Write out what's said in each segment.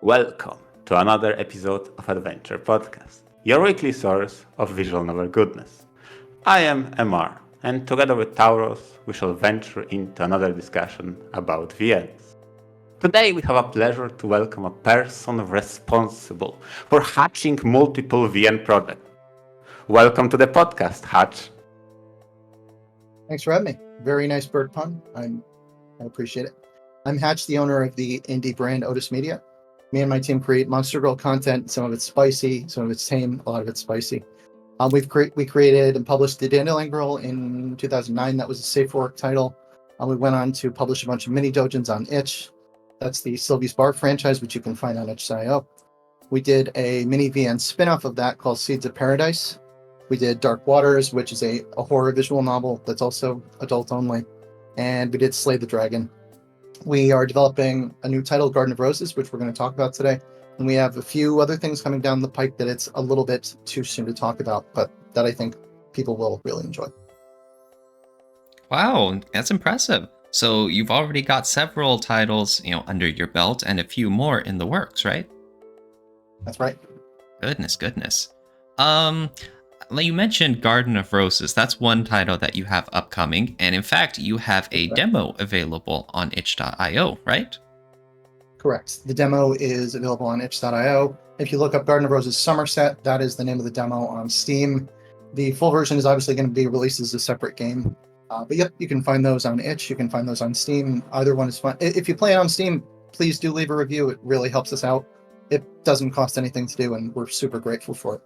Welcome to another episode of VNture Podcast, your weekly source of visual novel goodness. I am Emar, and together with Tauros, we shall venture into another discussion about VNs. Today we have a pleasure to welcome a person responsible for hatching multiple VN projects. Welcome to the podcast, Hatch. Thanks for having me. Very nice bird pun. I appreciate it. I'm Hatch, the owner of the indie brand Outismedia. Me and my team create Monster Girl content. Some of it's spicy, some of it's tame, a lot of it's spicy. We created and published the Dandelion Girl in 2009. That was a safe work title. We went on to publish a bunch of mini dojins on itch. That's the Sylvie's Bar franchise, which you can find on itch.io. We did a mini VN spin-off of that called Seeds of Paradise. We did Dark Waters, which is a horror visual novel that's also adult only. And we did Slay the Dragon. We are developing a new title, Garden of Roses, which we're going to talk about today. And we have a few other things coming down the pipe that it's a little bit too soon to talk about, but that I think people will really enjoy. Wow, that's impressive. So you've already got several titles, under your belt and a few more in the works, right? That's right. Goodness. You mentioned Garden of Roses. That's one title that you have upcoming. And in fact, you have a demo available on itch.io, right? Correct. The demo is available on itch.io. If you look up Garden of Roses Somerset, that is the name of the demo on Steam. The full version is obviously going to be released as a separate game. But yep, you can find those on itch. You can find those on Steam. Either one is fun. If you play it on Steam, please do leave a review. It really helps us out. It doesn't cost anything to do, and we're super grateful for it.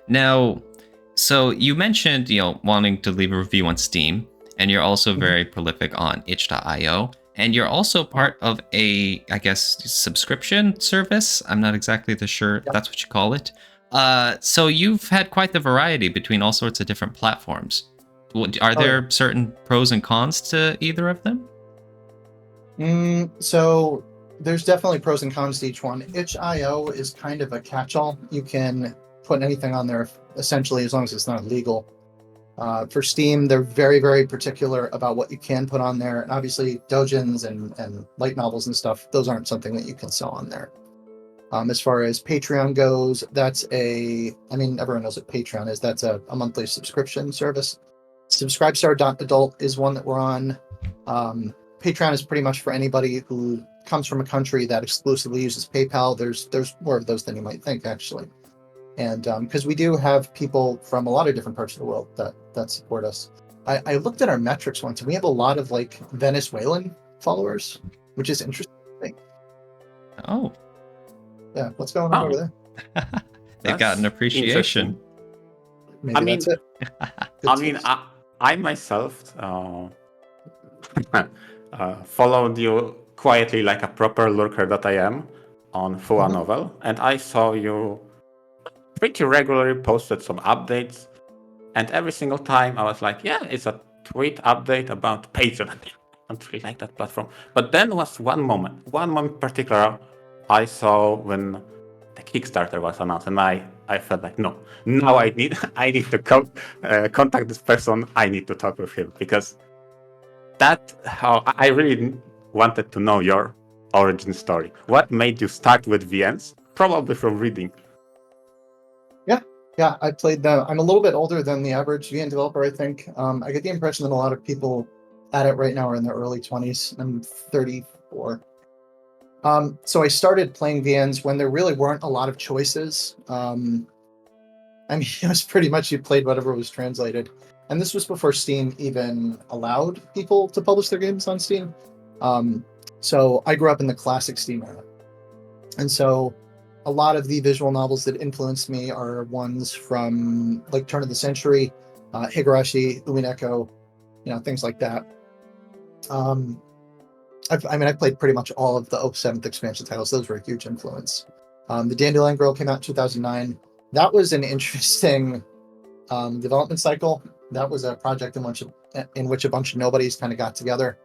Now, so you mentioned, wanting to leave a review on Steam, and you're also very prolific on itch.io, and you're also part of a, I guess, subscription service. I'm not exactly sure that's what you call it. So you've had quite the variety between all sorts of different platforms. Are there certain pros and cons to either of them? So there's definitely pros and cons to each one. Itch.io is kind of a catch-all. You can put anything on there, essentially, as long as it's not illegal. For Steam, they're very, very particular about what you can put on there. And obviously, dojins and light novels and stuff, those aren't something that you can sell on there. As far as Patreon goes, everyone knows what Patreon is. That's a monthly subscription service. Subscribestar.adult is one that we're on. Patreon is pretty much for anybody who comes from a country that exclusively uses PayPal. There's more of those than you might think, actually. And because we do have people from a lot of different parts of the world that support us. I looked at our metrics once, and we have a lot of Venezuelan followers, which is interesting. Oh. Yeah, what's going on over there? They've got an appreciation. Maybe that's it. I myself followed you quietly like a proper lurker that I am on Fua Novel, and I saw you pretty regularly posted some updates, and every single time I was like, yeah, it's a tweet update about Patreon. I don't really like that platform. But then was one moment in particular I saw when the Kickstarter was announced, and I felt like, no, now I need to contact this person. I need to talk with him, because how I really wanted to know your origin story. What made you start with VNs? Probably from reading. Yeah, I played them. I'm a little bit older than the average VN developer, I think. I get the impression that a lot of people at it right now are in their early 20s. I'm 34. So I started playing VNs when there really weren't a lot of choices. It was pretty much you played whatever was translated. And this was before Steam even allowed people to publish their games on Steam. So I grew up in the classic Steam era. And so a lot of the visual novels that influenced me are ones from turn of the century, Higurashi, Umineko, things like that. I've played pretty much all of the 7th expansion titles. Those were a huge influence. The Dandelion Girl came out in 2009. That was an interesting development cycle. That was a project in which a bunch of nobodies kind of got together.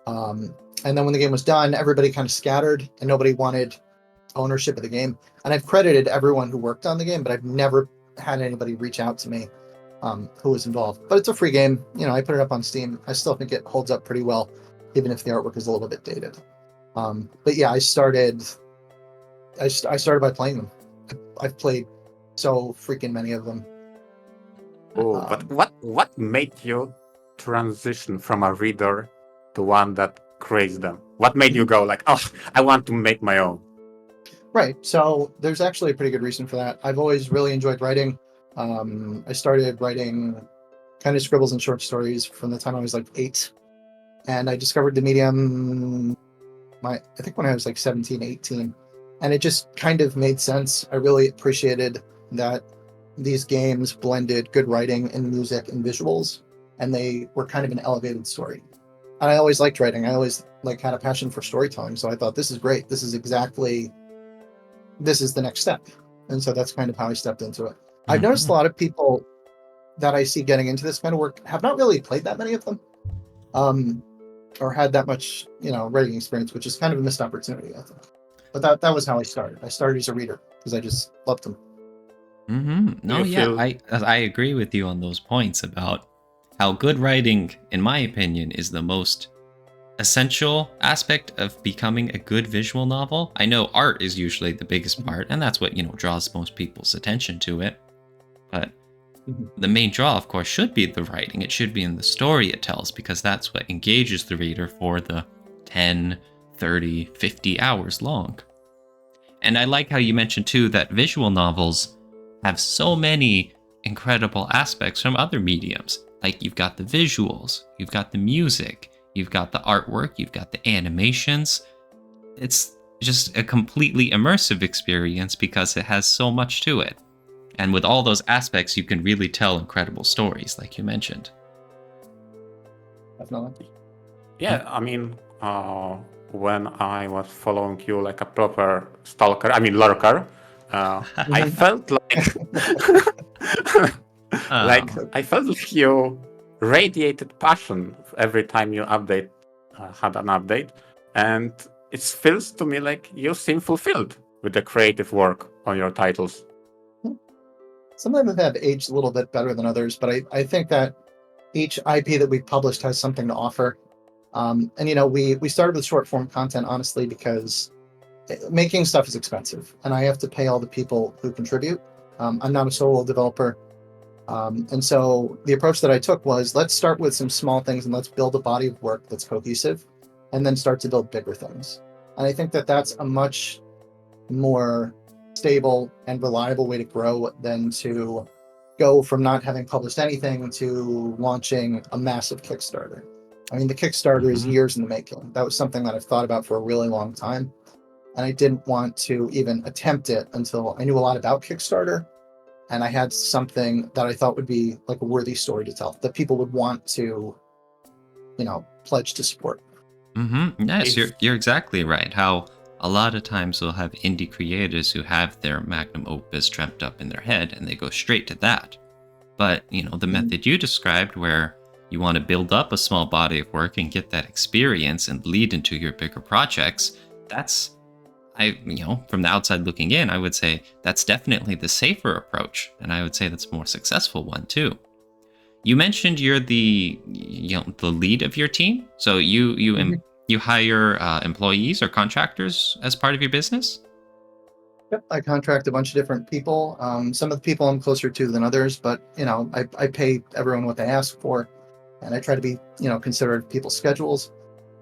And then when the game was done, everybody kind of scattered, and nobody wanted ownership of the game. And I've credited everyone who worked on the game, but I've never had anybody reach out to me who was involved. But it's a free game. I put it up on Steam. I still think it holds up pretty well, even if the artwork is a little bit dated. But yeah, I started by playing them. I've played so freaking many of them. Oh, but what made you transition from a reader to one that creates them? What made you go like, oh, I want to make my own? Right. So there's actually a pretty good reason for that. I've always really enjoyed writing. I started writing kind of scribbles and short stories from the time I was like 8. And I discovered the medium, I think when I was like 17, 18. And it just kind of made sense. I really appreciated that these games blended good writing and music and visuals, and they were kind of an elevated story. And I always liked writing. I always had a passion for storytelling. So I thought, this is great. This is the next step. And so that's kind of how I stepped into it. I've noticed a lot of people that I see getting into this kind of work have not really played that many of them, or had that much, writing experience, which is kind of a missed opportunity, I think. But that was how I started. I started as a reader because I just loved them. No, yeah, I agree with you on those points about how good writing, in my opinion, is the most essential aspect of becoming a good visual novel. I know art is usually the biggest part, and that's what, draws most people's attention to it. But the main draw, of course, should be the writing. It should be in the story it tells, because that's what engages the reader for the 10, 30, 50 hours long. And I like how you mentioned, too, that visual novels have so many incredible aspects from other mediums. Like, you've got the visuals, you've got the music, you've got the artwork, you've got the animations. It's just a completely immersive experience because it has so much to it. And with all those aspects, you can really tell incredible stories, like you mentioned. Definitely. Yeah, I mean, when I was following you like a proper stalker, lurker, I felt like I felt like you radiated passion every time you had an update, and it feels to me like you seem fulfilled with the creative work on your titles. Some of them have aged a little bit better than others, but I think that each IP that we've published has something to offer. And we started with short form content, honestly, because making stuff is expensive, and I have to pay all the people who contribute. I'm not a solo developer. And so the approach that I took was, let's start with some small things and let's build a body of work that's cohesive, and then start to build bigger things. And I think that that's a much more stable and reliable way to grow than to go from not having published anything to launching a massive Kickstarter. I mean, the Kickstarter is years in the making. That was something that I've thought about for a really long time. And I didn't want to even attempt it until I knew a lot about Kickstarter. And I had something that I thought would be like a worthy story to tell, that people would want to, pledge to support. Yes, you're exactly right. How a lot of times we'll have indie creators who have their magnum opus dreamt up in their head and they go straight to that. But, the method you described, where you want to build up a small body of work and get that experience and lead into your bigger projects, from the outside looking in, I would say that's definitely the safer approach. And I would say that's a more successful one too. You mentioned you're the lead of your team. So you hire employees or contractors as part of your business? Yep, I contract a bunch of different people. Some of the people I'm closer to than others, but I pay everyone what they ask for, and I try to be considerate of people's schedules.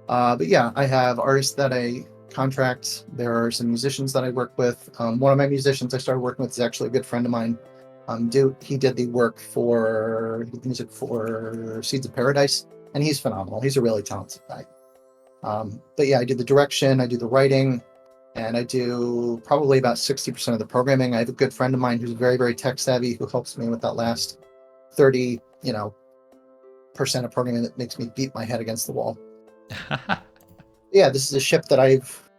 But yeah, I have artists that I contract. There are some musicians that I work with. One of my musicians I started working with is actually a good friend of mine. He did the music for Seeds of Paradise, and he's phenomenal. He's a really talented guy. But yeah, I do the direction, I do the writing, and I do probably about 60% of the programming. I have a good friend of mine who's very, very tech savvy, who helps me with that last 30, percent of programming that makes me beat my head against the wall. Yeah, this is a ship that I've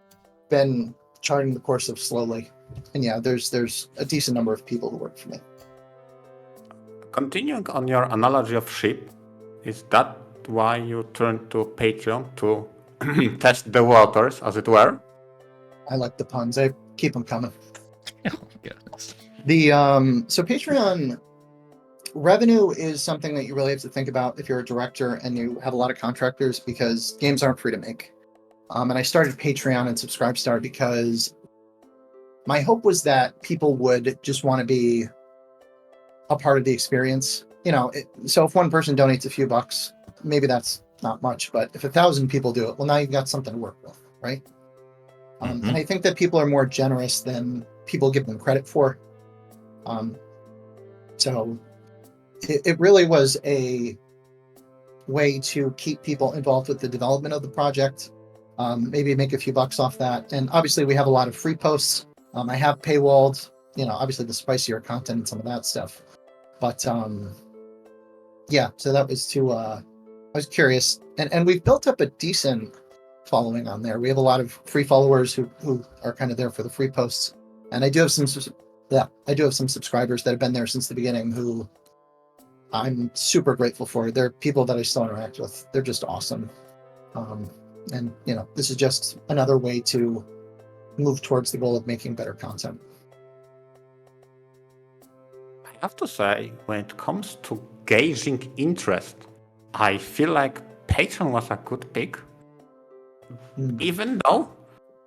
been charting the course of slowly. And yeah, there's a decent number of people who work for me. Continuing on your analogy of ship, is that why you turned to Patreon to test the waters, as it were? I like the puns. I keep them coming. Oh, goodness. So Patreon revenue is something that you really have to think about if you're a director and you have a lot of contractors, because games aren't free to make. And I started Patreon and Subscribestar because my hope was that people would just want to be a part of the experience. So if one person donates a few bucks, maybe that's not much, but if 1,000 people do it, well, now you've got something to work with, right? And I think that people are more generous than people give them credit for. So it really was a way to keep people involved with the development of the project, maybe make a few bucks off that. And obviously we have a lot of free posts. I have paywalled, obviously the spicier content and some of that stuff. But yeah, so that was I was curious. And we've built up a decent following on there. We have a lot of free followers who are kind of there for the free posts. And I do have some subscribers that have been there since the beginning who I'm super grateful for. They're people that I still interact with. They're just awesome. And this is just another way to move towards the goal of making better content. I have to say, when it comes to gauging interest, I feel like Patreon was a good pick. Even though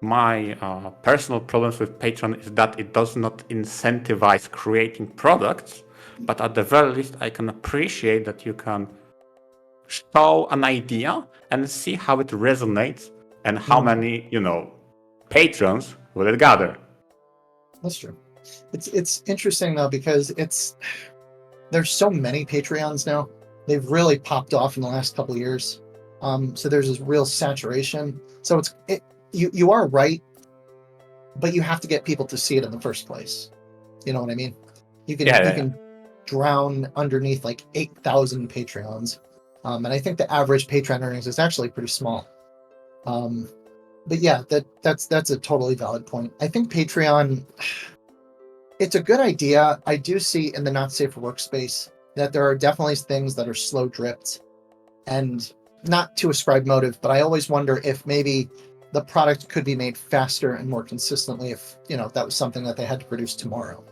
my personal problems with Patreon is that it does not incentivize creating products, but at the very least I can appreciate that you can show an idea and see how it resonates and how many, patrons will it gather. That's true. It's interesting though, because there's so many Patreons now. They've really popped off in the last couple of years. So there's this real saturation. So you are right, but you have to get people to see it in the first place. You know what I mean? You can drown underneath like 8,000 Patreons. And I think the average Patreon earnings is actually pretty small. But yeah, that's a totally valid point. I think Patreon, it's a good idea. I do see in the not safe for work space that there are definitely things that are slow dripped, and not to ascribe motive, but I always wonder if maybe the product could be made faster and more consistently if that was something that they had to produce tomorrow,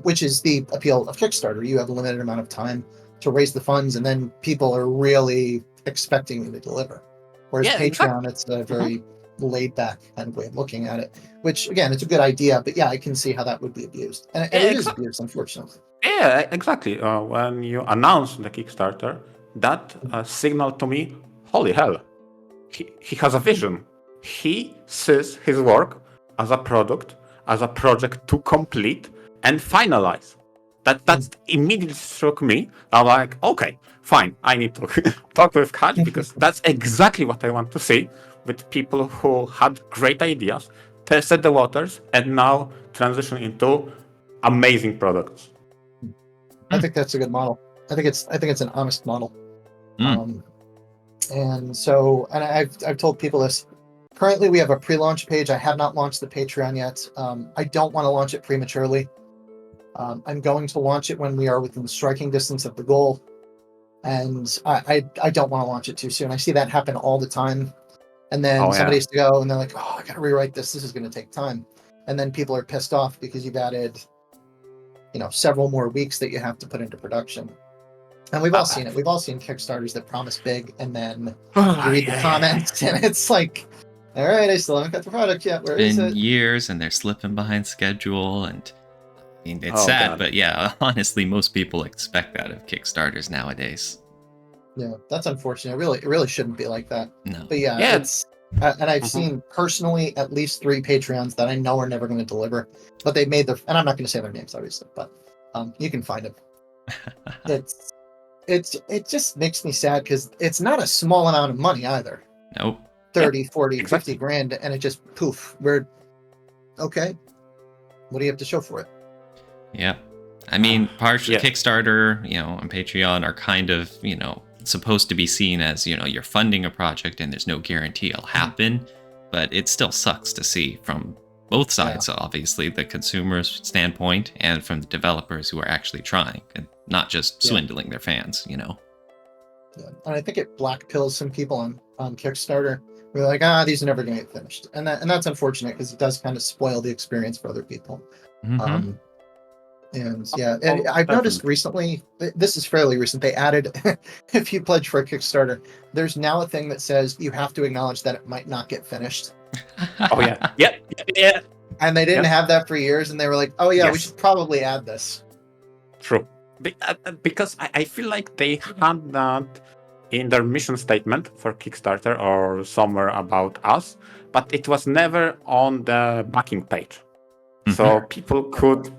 which is the appeal of Kickstarter. You have a limited amount of time to raise the funds, and then people are really expecting you to deliver. Whereas Patreon, it's a very laid back kind of way of looking at it, which again, it's a good idea, but yeah, I can see how that would be abused. And it is abused, unfortunately. Yeah, exactly. When you announce the Kickstarter, that signaled to me, holy hell, he has a vision. He sees his work as a product, as a project to complete and finalize. That immediately struck me. I'm like, okay, fine, I need to talk with Kaj, because that's exactly what I want to see with people who had great ideas, tested the waters, and now transition into amazing products. I think that's a good model. I think it's an honest model. And I've told people this. Currently, we have a pre-launch page. I have not launched the Patreon yet. I don't want to launch it prematurely. I'm going to launch it when we are within striking distance of the goal, and I don't want to launch it too soon. I see that happen all the time, and then somebody has to go, and they're like, "Oh, I got to rewrite this. This is going to take time," and then people are pissed off because you've added, several more weeks that you have to put into production. And we've all seen it. We've all seen Kickstarters that promise big, and then you read the comments, and it's like, all right, I still haven't got the product yet. Where is it? Been years, and they're slipping behind schedule, and I mean, it's sad, God. But yeah, honestly, most people expect that of Kickstarters nowadays. Yeah, that's unfortunate. It really shouldn't be like that. No. But yeah. It's and I've seen personally at least 3 Patreons that I know are never going to deliver, but they made and I'm not going to say their names, obviously, but you can find them. It just makes me sad because it's not a small amount of money either. Nope. 30, 40, 50 grand, and it just poof. We're okay. What do you have to show for it? Yeah. I mean, partially Kickstarter, and Patreon are kind of, supposed to be seen as, you're funding a project and there's no guarantee it'll happen, but it still sucks to see from both sides, obviously, the consumer's standpoint and from the developers who are actually trying and not just swindling their fans, Yeah. And I think it black pills some people on Kickstarter. We're like, these are never going to get finished. And that's unfortunate because it does kind of spoil the experience for other people. And and I've noticed recently, this is fairly recent, they added, if you pledge for a Kickstarter, there's now a thing that says you have to acknowledge that it might not get finished. Oh yeah, yeah. And they didn't have that for years, and they were like, oh yeah, we Yes. should probably add this. True. Because I feel like they had that in their mission statement for Kickstarter or somewhere about us, but it was never on the backing page. So people could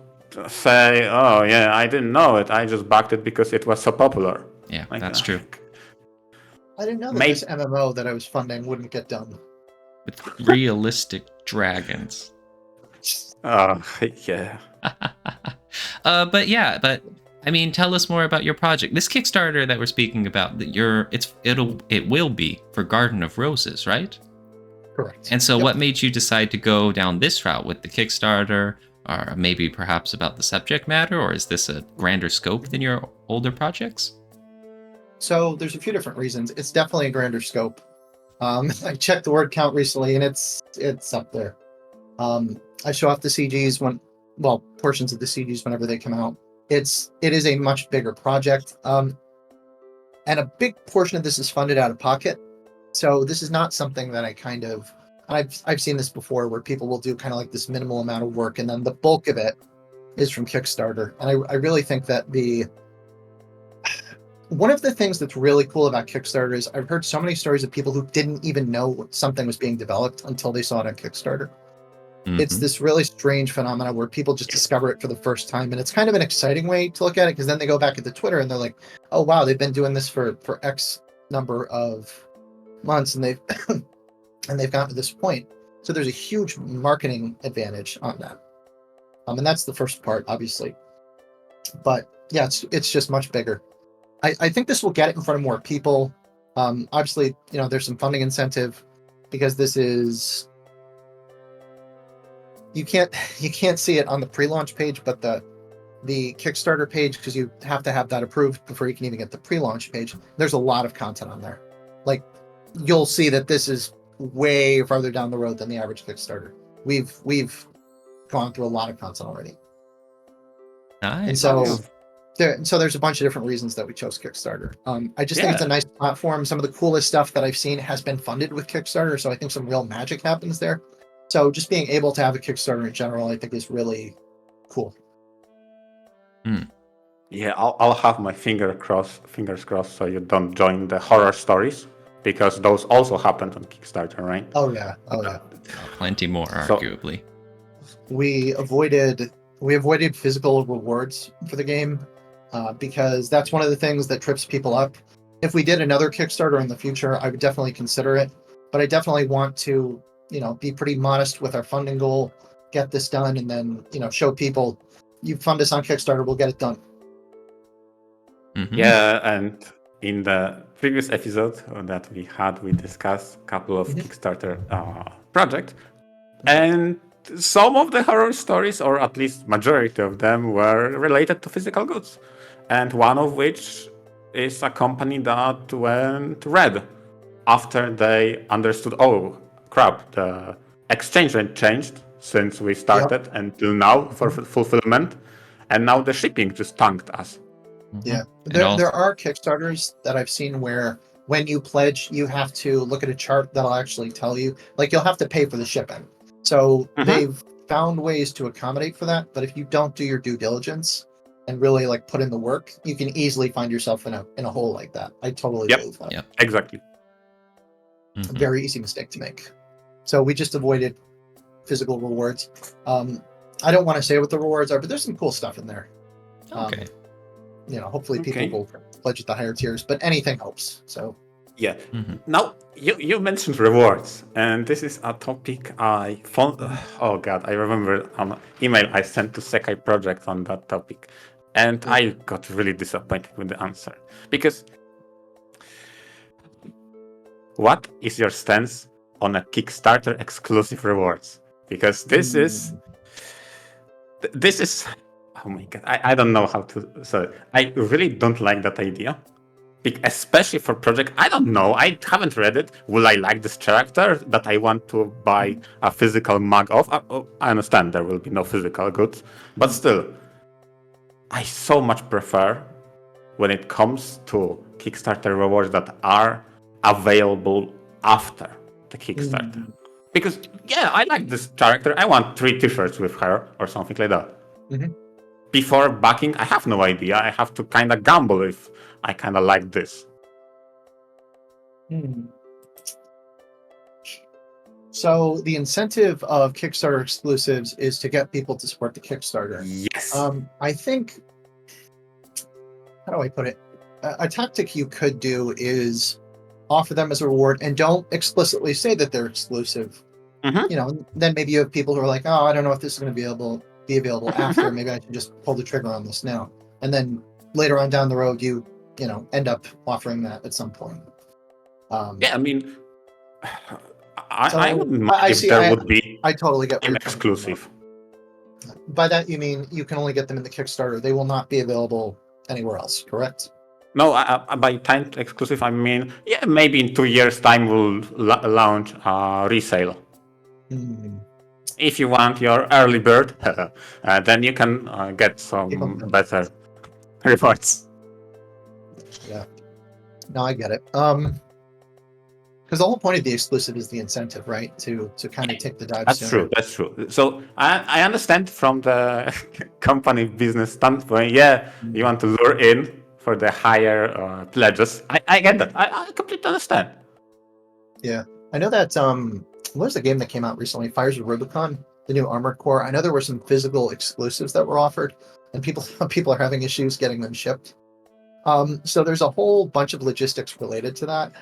say, oh yeah, I didn't know it. I just backed it because it was so popular. Yeah, Like, that's true. I didn't know that Maybe- this MMO that I was funding wouldn't get done. With realistic dragons. Yeah. But I mean, tell us more about your project. This Kickstarter that we're speaking about, it will be for Garden of Roses, right? Correct. And so Yep. what made you decide to go down this route with the Kickstarter, or maybe perhaps about the subject matter, or is this a grander scope than your older projects? So there's a few different reasons. It's definitely a grander scope. I checked the word count recently, and it's up there. I show off the CGs portions of the CGs whenever they come out. It is a much bigger project, and a big portion of this is funded out of pocket. So this is not something that I've seen this before, where people will do kind of like this minimal amount of work, and then the bulk of it is from Kickstarter. And I really think that one of the things that's really cool about Kickstarter is I've heard so many stories of people who didn't even know something was being developed until they saw it on Kickstarter. It's this really strange phenomenon where people just discover it for the first time, and it's kind of an exciting way to look at it, because then they go back into Twitter and they're like, oh wow, they've been doing this for X number of months, and they've gotten to this point. So there's a huge marketing advantage on that, and that's the first part, obviously. But yeah, it's just much bigger. I think this will get it in front of more people. Obviously, there's some funding incentive, because this is, you can't see it on the pre-launch page, but the Kickstarter page, because you have to have that approved before you can even get the pre-launch page. There's a lot of content on there. Like, you'll see that this is way farther down the road than the average Kickstarter. We've gone through a lot of content already. Nice. And so there's a bunch of different reasons that we chose Kickstarter. I just think it's a nice platform. Some of the coolest stuff that I've seen has been funded with Kickstarter, so I think some real magic happens there. So just being able to have a Kickstarter in general, I think, is really cool. Yeah, I'll have my fingers crossed so you don't join the horror stories, because those also happened on Kickstarter, right? Oh yeah. Plenty more, So- arguably. We avoided physical rewards for the game, because that's one of the things that trips people up. If we did another Kickstarter in the future, I would definitely consider it, but I definitely want to, be pretty modest with our funding goal, get this done, and then, show people, you fund us on Kickstarter, we'll get it done. Yeah, and in the previous episode that we discussed a couple of Kickstarter projects, and some of the horror stories, or at least majority of them, were related to physical goods, and one of which is a company that went red after they understood, oh crap, the exchange rate changed since we started until now for fulfillment, and now the shipping just tanked us. Yeah, And there are Kickstarters that I've seen where when you pledge, you have to look at a chart that'll actually tell you, like, you'll have to pay for the shipping. So they've found ways to accommodate for that, but if you don't do your due diligence and really like put in the work, you can easily find yourself in a hole like that. I totally believe that. Yep. Exactly. A very easy mistake to make. So we just avoided physical rewards. I don't want to say what the rewards are, but there's some cool stuff in there. Okay. Hopefully people will pledge at the higher tiers, but anything helps. So Yeah. Now, you mentioned rewards, and this is a topic I found. Oh God, I remember an email I sent to Sekai Project on that topic, and I got really disappointed with the answer. Because what is your stance on a Kickstarter exclusive rewards? Because this is. Oh my God, I don't know how to. So I really don't like that idea. Especially for project, I don't know. I haven't read it. Will I like this character that I want to buy a physical mug of? I understand there will be no physical goods, but still, I so much prefer when it comes to Kickstarter rewards that are available after the Kickstarter. Because, yeah, I like this character. I want 3 t-shirts with her or something like that. Before backing, I have no idea. I have to kind of gamble if I kind of like this. So the incentive of Kickstarter exclusives is to get people to support the Kickstarter. Yes. I think, how do I put it? A tactic you could do is offer them as a reward and don't explicitly say that they're exclusive. You know, then maybe you have people who are like, oh, I don't know if this is going to be available after. Maybe I should just pull the trigger on this now. And then later on down the road, you know, end up offering that at some point. Yeah, I mean, I wouldn't mind if there would be I totally get an exclusive. By that you mean you can only get them in the Kickstarter. They will not be available anywhere else, correct? No, by timed exclusive, I mean, yeah, maybe in 2 years' time we'll launch resale. If you want your early bird, then you can get some better rewards. Yeah. No, I get it. Because the whole point of the exclusive is the incentive, right? To kind of take the dive. That's true. That's true. So I understand from the company business standpoint. Yeah, you want to lure in for the higher pledges. I get that. I completely understand. Yeah, I know that. What was the game that came out recently? Fires of Rubicon, the new Armored Core. I know there were some physical exclusives that were offered, and people are having issues getting them shipped. So there's a whole bunch of logistics related to that.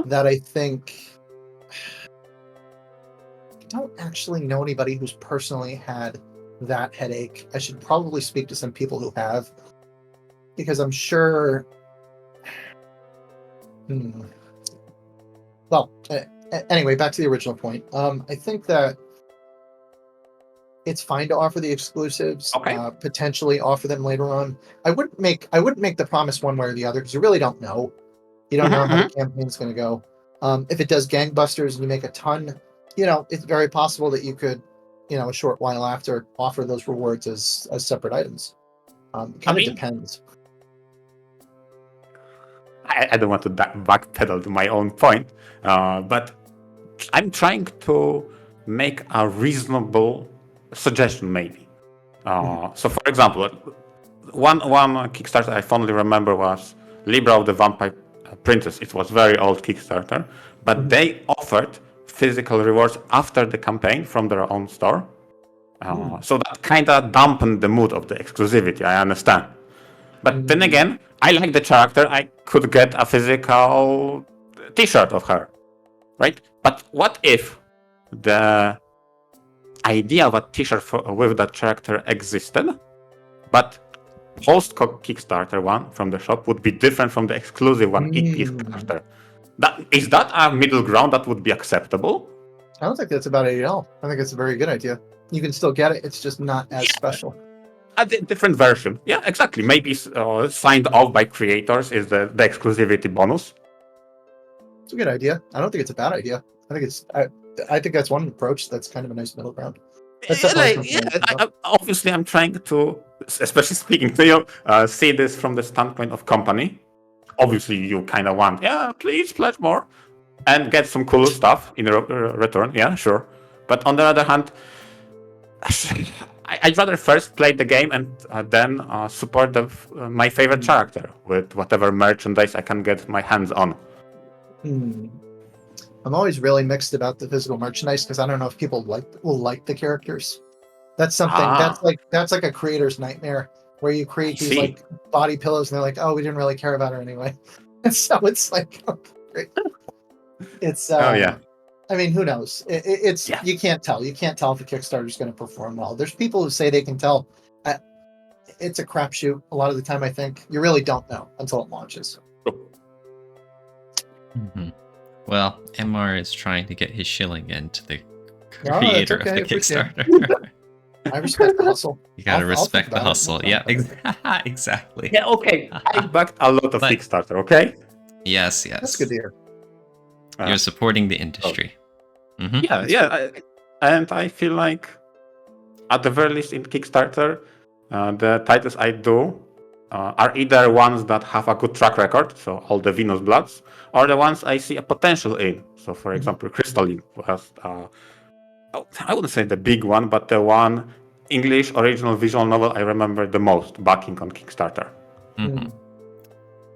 That I think I don't actually know anybody who's personally had that headache. I should probably speak to some people who have, because I'm sure. Well, anyway, back to the original point. I think that it's fine to offer the exclusives. Potentially offer them later on. I wouldn't make the promise one way or the other because you really don't know. You don't know how the campaign's going to go. If it does gangbusters and you make a ton, you know, it's very possible that you could, you know, a short while after offer those rewards as separate items. Kind of depends. I don't want to backpedal to my own point, but I'm trying to make a reasonable suggestion, maybe. So, for example, one Kickstarter I fondly remember was Libra of the Vampire Princess. It was very old Kickstarter, but they offered physical rewards after the campaign from their own store. So that kind of dampened the mood of the exclusivity, I understand. But then again, I like the character. I could get a physical t-shirt of her, right? But what if the idea of a t-shirt with that character existed, but post-Kickstarter one from the shop would be different from the exclusive one in Kickstarter? Is that a middle ground that would be acceptable? I don't think that's a bad idea at all. I think it's a very good idea. You can still get it. It's just not as special. A different version. Yeah, exactly. Maybe signed off by creators is the exclusivity bonus. It's a good idea. I don't think it's a bad idea. I think that's one approach that's kind of a nice middle ground. Obviously, I'm trying to, especially speaking to you, see this from the standpoint of company. Obviously, you kind of want, please pledge more and get some cool stuff in return. Yeah, sure. But on the other hand, I'd rather first play the game and then support my favorite character with whatever merchandise I can get my hands on. I'm always really mixed about the physical merchandise because I don't know if people will like the characters. That's something that's like a creator's nightmare where you create these like body pillows and they're like, oh, we didn't really care about her anyway. And so it's like, it's I mean, who knows? You can't tell. You can't tell if a Kickstarter is going to perform well. There's people who say they can tell. It's a crapshoot. A lot of the time, I think you really don't know until it launches. Well, MR is trying to get his shilling into the creator of the Kickstarter. I respect the hustle. You gotta respect the hustle. Yeah, exactly. Yeah, okay. I backed a lot of Kickstarter, okay? Yes. That's good to hear. You're supporting the industry. Yeah. And I feel like, at the very least in Kickstarter, The titles I do are either ones that have a good track record, so all the Venus Bloods, or the ones I see a potential in. So, for example, Crystalline was, I wouldn't say the big one, but the one English original visual novel I remember the most backing on Kickstarter. Mm-hmm.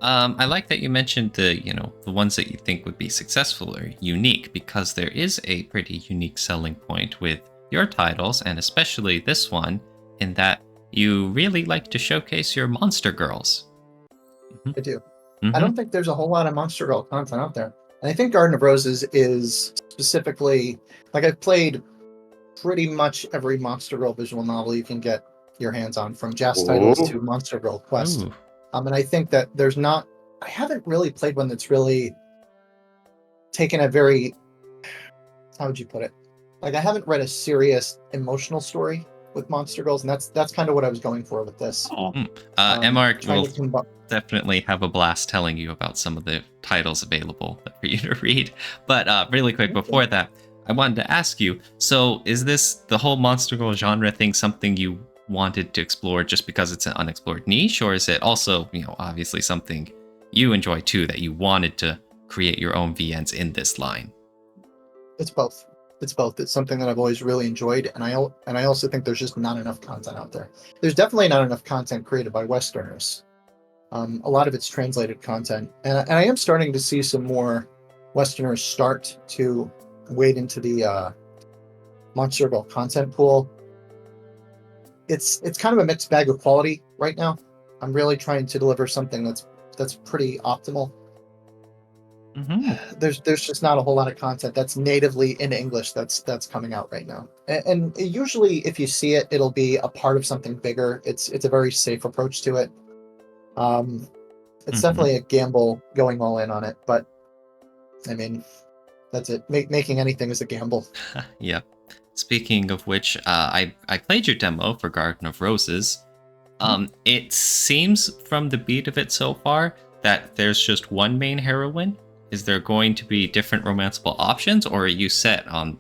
I like that you mentioned the ones that you think would be successful or unique, because there is a pretty unique selling point with your titles, and especially this one, in that you really like to showcase your monster girls. I do. Mm-hmm. I don't think there's a whole lot of Monster Girl content out there. And I think Garden of Roses is specifically, like, I've played pretty much every Monster Girl visual novel you can get your hands on, from Jazz titles to Monster Girl Quest. Ooh. And I think that I haven't really played one that's really taken a very, how would you put it? Like, I haven't read a serious emotional story with Monster Girls, and that's kind of what I was going for with this. Mareeck will to definitely have a blast telling you about some of the titles available for you to read. But really quick, before that, I wanted to ask you, so is the whole Monster Girl genre thing something you wanted to explore just because it's an unexplored niche, or is it also, obviously something you enjoy too, that you wanted to create your own VNs in this line? It's both. It's something that I've always really enjoyed, and I also think there's just not enough content out there. There's definitely not enough content created by Westerners. A lot of it's translated content, and I am starting to see some more Westerners start to wade into the Monster Girl content pool. It's kind of a mixed bag of quality right now. I'm really trying to deliver something that's pretty optimal. Mm-hmm. There's just not a whole lot of content that's natively in English that's coming out right now. And usually, if you see it, it'll be a part of something bigger. It's a very safe approach to it. It's definitely a gamble going all in on it, but I mean, that's it. Making anything is a gamble. Yeah. Speaking of which, I played your demo for Garden of Roses. It seems from the beat of it so far that there's just one main heroine. Is there going to be different romanceable options, or are you set on,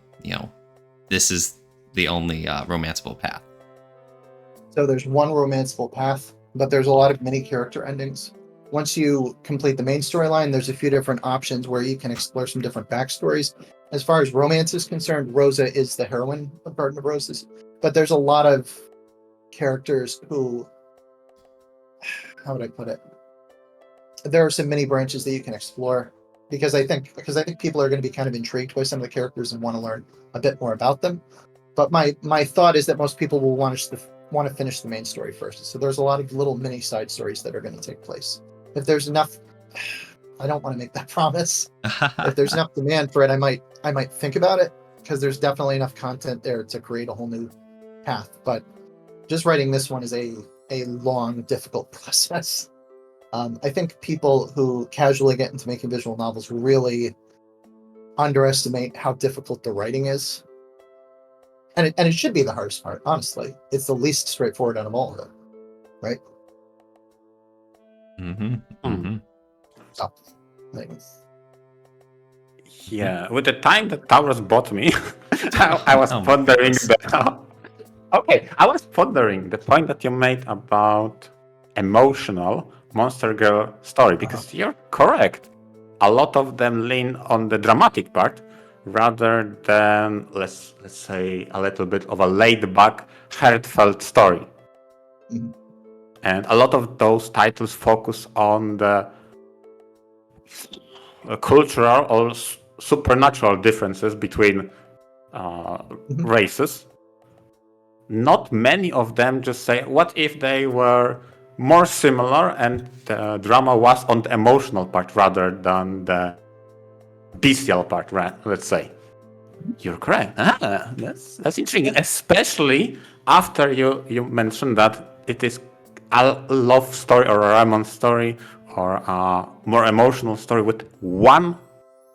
this is the only romanceable path? So there's one romanceable path, but there's a lot of mini character endings. Once you complete the main storyline, there's a few different options where you can explore some different backstories. As far as romance is concerned, Rosa is the heroine of Garden of Roses, but there's a lot of characters who, how would I put it? There are some mini branches that you can explore, because I think people are going to be kind of intrigued by some of the characters and want to learn a bit more about them. But my thought is that most people will want to finish the main story first. So there's a lot of little mini side stories that are going to take place. If there's enough, I don't want to make that promise. If there's enough demand for it, I might think about it, because there's definitely enough content there to create a whole new path. But just writing this one is a long, difficult process. I think people who casually get into making visual novels really underestimate how difficult the writing is. And it should be the hardest part, honestly. It's the least straightforward out of all of them, right? So, yeah, with the time that Taurus bought me, I was pondering I was pondering the point that you made about emotional Monster Girl story, because you're correct. A lot of them lean on the dramatic part rather than, let's say, a little bit of a laid-back, heartfelt story. Mhm. And a lot of those titles focus on the cultural or supernatural differences between races. Not many of them just say, what if they were more similar and the drama was on the emotional part rather than the bestial part, let's say. You're correct. That's intriguing, especially after you mentioned that it is a love story or a romance story or a more emotional story with one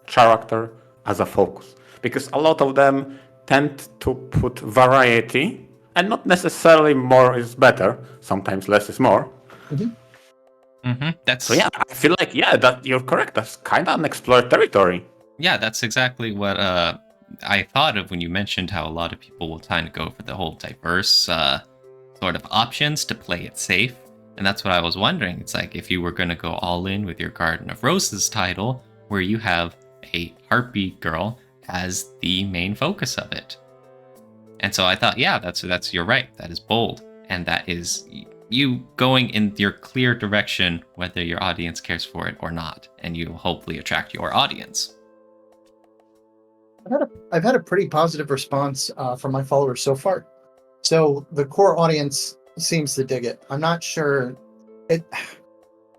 character as a focus. Because a lot of them tend to put variety, and not necessarily more is better. Sometimes less is more. That's So yeah, I feel like that you're correct. That's kind of unexplored territory. Yeah, that's exactly what I thought of when you mentioned how a lot of people will kind of go for the whole diverse sort of options to play it safe. And that's what I was wondering. It's like if you were going to go all in with your Garden of Roses title, where you have a heartbeat girl as the main focus of it. And so I thought, yeah, that's you're right. That is bold. And that is you going in your clear direction, whether your audience cares for it or not. And you will hopefully attract your audience. I've had a pretty positive response from my followers so far. So the core audience seems to dig it. I'm not sure.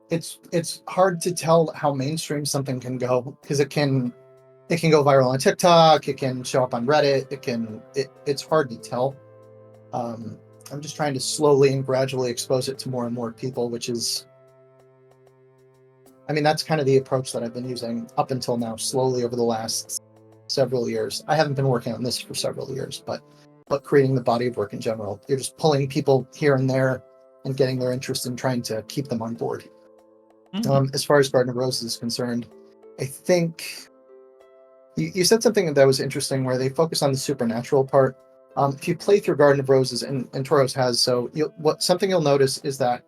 It's hard to tell how mainstream something can go, because it can go viral on TikTok. It can show up on Reddit. It's hard to tell. I'm just trying to slowly and gradually expose it to more and more people, which is, I mean, that's kind of the approach that I've been using up until now, slowly over the last several years. I haven't been working on this for several years, but creating the body of work in general. You're just pulling people here and there and getting their interest and trying to keep them on board. As far as Garden of Roses is concerned, I think you said something that was interesting where they focus on the supernatural part. If you play through Garden of Roses, and Tauros has, so something you'll notice is that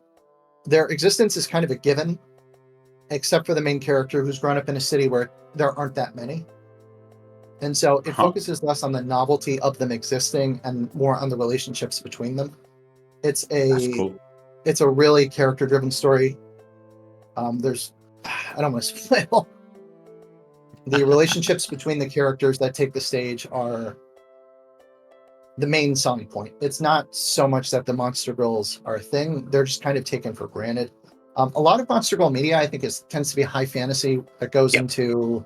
their existence is kind of a given, except for the main character who's grown up in a city where there aren't that many. And so it focuses less on the novelty of them existing and more on the relationships between them. That's cool. It's a really character-driven story. I don't want to spoil. The relationships between the characters that take the stage are the main selling point. It's not so much that the Monster Girls are a thing. They're just kind of taken for granted. A lot of Monster Girl media, I think, tends to be high fantasy that goes into...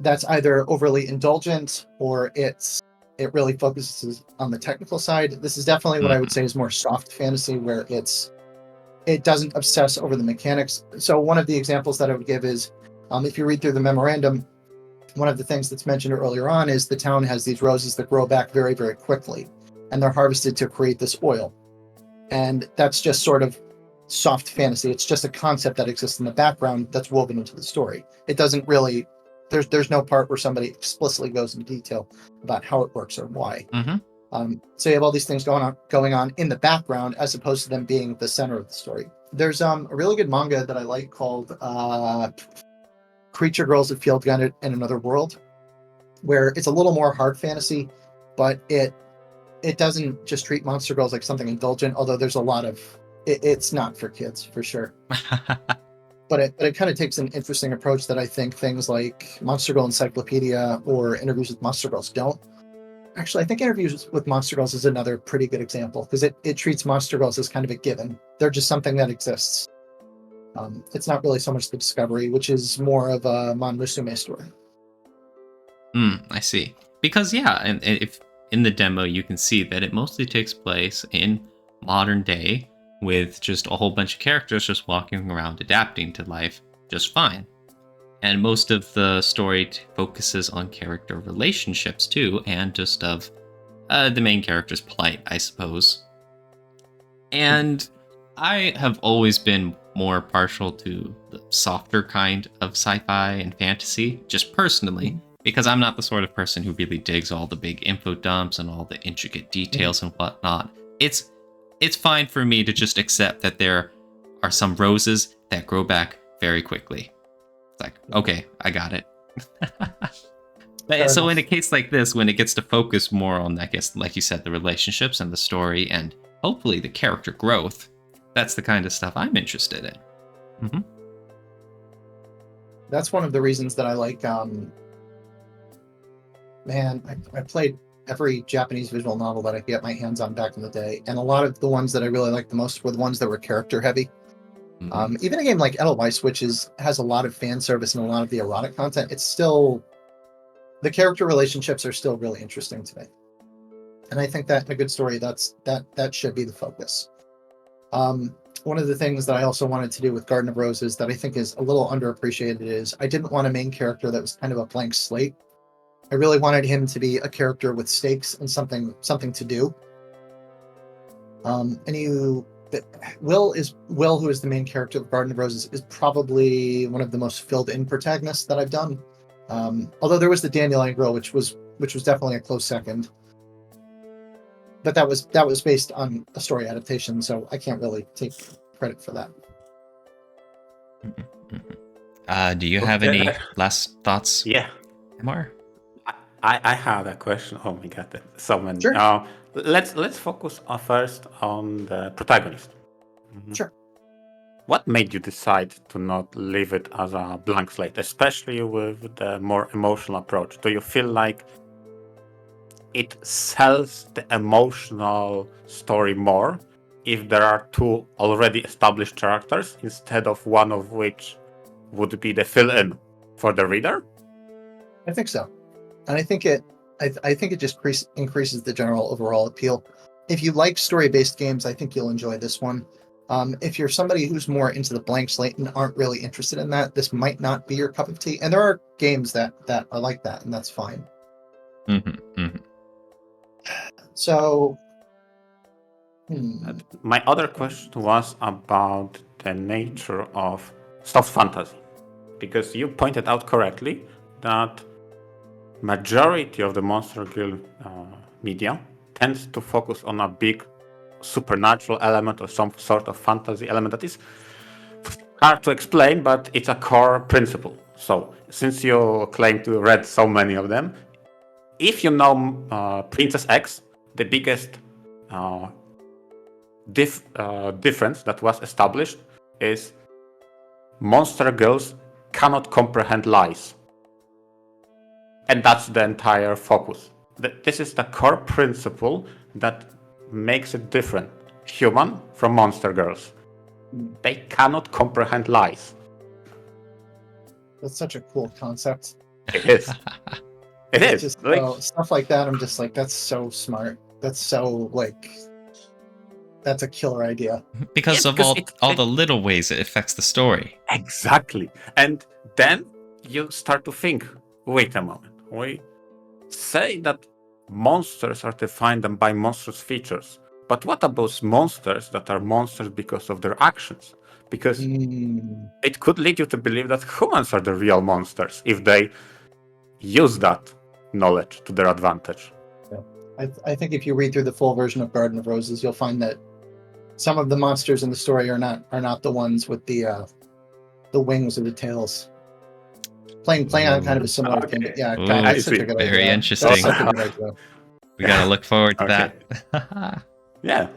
That's either overly indulgent or it really focuses on the technical side. This is definitely what I would say is more soft fantasy, where it doesn't obsess over the mechanics. So one of the examples that I would give is, if you read through the memorandum, one of the things that's mentioned earlier on is the town has these roses that grow back very, very quickly, and they're harvested to create this oil. And that's just sort of soft fantasy. It's just a concept that exists in the background that's woven into the story. It doesn't really... There's no part where somebody explicitly goes into detail about how it works or why. So you have all these things going on in the background, as opposed to them being the center of the story. There's a really good manga that I like called Creature Girls of Field Gun in Another World, where it's a little more hard fantasy, but it doesn't just treat Monster Girls like something indulgent, although there's a lot of... It's not for kids, for sure. But it kind of takes an interesting approach that I think things like Monster Girl Encyclopedia or Interviews with Monster Girls don't. Actually, I think Interviews with Monster Girls is another pretty good example, because it treats Monster Girls as kind of a given. They're just something that exists. It's not really so much the discovery, which is more of a Mon Musume story. I see. Because, yeah, and if in the demo you can see that it mostly takes place in modern day, with just a whole bunch of characters just walking around adapting to life just fine. And most of the story focuses on character relationships too, and just of the main character's plight, I suppose. And I have always been more partial to the softer kind of sci-fi and fantasy, just personally, because I'm not the sort of person who really digs all the big info dumps and all the intricate details and whatnot. It's fine for me to just accept that there are some roses that grow back very quickly. It's like, okay, I got it. So in a case like this, when it gets to focus more on, I guess, like you said, the relationships and the story and hopefully the character growth, that's the kind of stuff I'm interested in. That's one of the reasons that I like, I played every Japanese visual novel that I could get my hands on back in the day, and a lot of the ones that I really liked the most were the ones that were character heavy. Even a game like Edelweiss, which has a lot of fan service and a lot of the erotic content, it's still... The character relationships are still really interesting to me. And I think that in a good story, that should be the focus. One of the things that I also wanted to do with Garden of Roses that I think is a little underappreciated is I didn't want a main character that was kind of a blank slate. I really wanted him to be a character with stakes and something to do. Will, who is the main character of Garden of Roses, is probably one of the most filled-in protagonists that I've done. Although there was the Dandelion Girl, which was definitely a close second. but that was based on a story adaptation, so I can't really take credit for that. Do you have Okay. any last thoughts, Yeah, Amar? I have a question. Oh my god, there's so many. Sure. Let's focus first on the protagonist. Mhm. Sure. What made you decide to not leave it as a blank slate, especially with the more emotional approach? Do you feel like it sells the emotional story more if there are two already established characters instead of one of which would be the fill-in for the reader? I think so, and I think it just increases the general overall appeal. If you like story-based games, I think you'll enjoy this one. If you're somebody who's more into the blank slate and aren't really interested in that, this might not be your cup of tea. And there are games that are like that, and that's fine. So, My other question was about the nature of soft fantasy, because you pointed out correctly that majority of the Monster Guild media tends to focus on a big supernatural element or some sort of fantasy element that is hard to explain, but it's a core principle. So, since you claim to read so many of them, if you know Princess X, the biggest difference that was established is monster girls cannot comprehend lies. And that's the entire focus. This is the core principle that makes it different. Human from monster girls. They cannot comprehend lies. that's such a cool concept. It is. It is. Just Like, stuff like that. I'm just like, that's so smart. That's so that's a killer idea. Because Yeah, of because all the little ways it affects the story. exactly. And then you start to think, wait a moment. We say that monsters are defined by monstrous features. But what about monsters that are monsters because of their actions? Because it could lead you to believe that humans are the real monsters if they use that knowledge to their advantage. I think if you read through the full version of Garden of Roses, you'll find that some of the monsters in the story are not the ones with the wings or the tails. Playing on kind of a similar thing, but yeah, Ooh, that's such a good very idea. interesting. That's such a good idea. We gotta look forward to Okay. that. Yeah.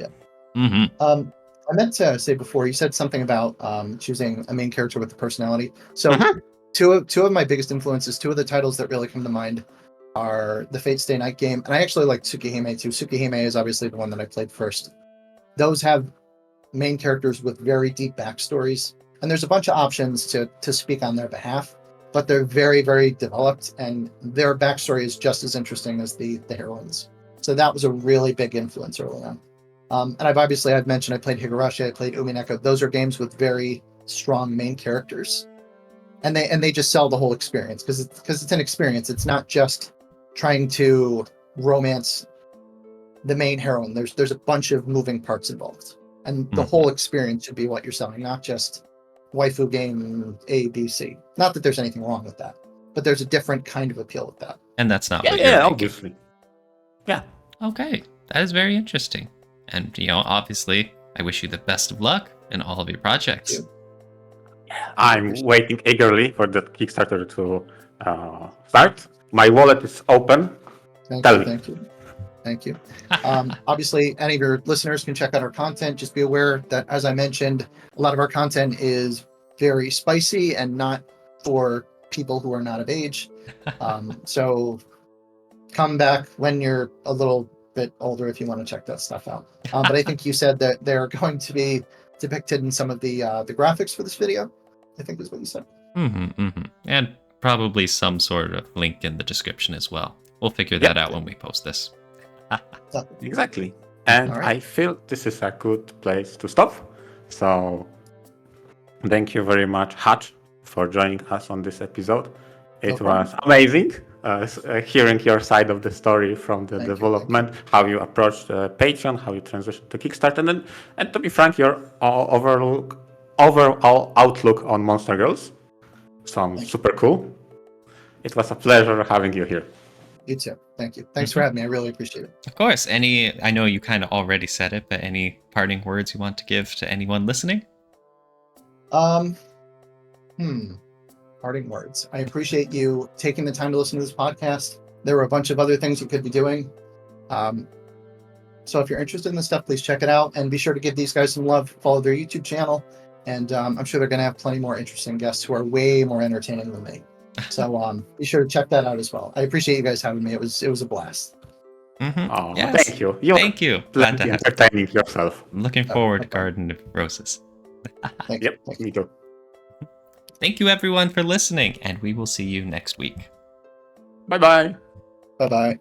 I meant to say before, you said something about choosing a main character with a personality. So two of my biggest influences, two of the titles that really come to mind are the Fate Stay Night game, and I actually like Tsukihime too. Tsukihime is obviously the one that I played first. Those have main characters with very deep backstories, and there's a bunch of options to speak on their behalf, but they're very, very developed, and their backstory is just as interesting as the heroines. So that was a really big influence early on. And I've mentioned I played Higurashi, I played Umineko. Those are games with very strong main characters, and they just sell the whole experience because it's an experience. It's not just trying to romance the main heroine. There's a bunch of moving parts involved, and the whole experience should be what you're selling, not just waifu game A, B, C. Not that there's anything wrong with that, but there's a different kind of appeal with that. And that's not what you're Yeah, making. obviously. Yeah. Okay, that is very interesting. And, obviously, I wish you the best of luck in all of your projects. I'm waiting eagerly for the Kickstarter to start. My wallet is open. Thank you. Obviously, any of your listeners can check out our content. Just be aware that, as I mentioned, a lot of our content is very spicy and not for people who are not of age. So come back when you're a little bit older if you want to check that stuff out. But I think you said that they're going to be depicted in some of the graphics for this video, I think is what you said. And probably some sort of link in the description as well. We'll figure that out when we post this. Exactly. And right. I feel this is a good place to stop. So thank you very much, Hutch, for joining us on this episode. It was amazing hearing your side of the story from the development, how you approached Patreon, how you transitioned to Kickstarter, and to be frank, your overall outlook on Monster Girls. Sounds super cool. It was a pleasure having you here. You too. Thank Thank you. Thanks for having me. I really appreciate it. Of course. I know you kind of already said it, but any parting words you want to give to anyone listening? Parting words. I appreciate you taking the time to listen to this podcast. There were a bunch of other things you could be doing. So if you're interested in this stuff, please check it out and be sure to give these guys some love. Follow their YouTube channel. And I'm sure they're going to have plenty more interesting guests who are way more entertaining than me. So be sure to check that out as well. I appreciate you guys having me. It was a blast. Oh, Yes. thank you. Thank you. Glad to have you. Entertaining yourself. I'm looking forward to Garden of Roses. Thank you. Yep, Thank you. me too. Thank you everyone for listening, and we will see you next week. Bye-bye. Bye-bye.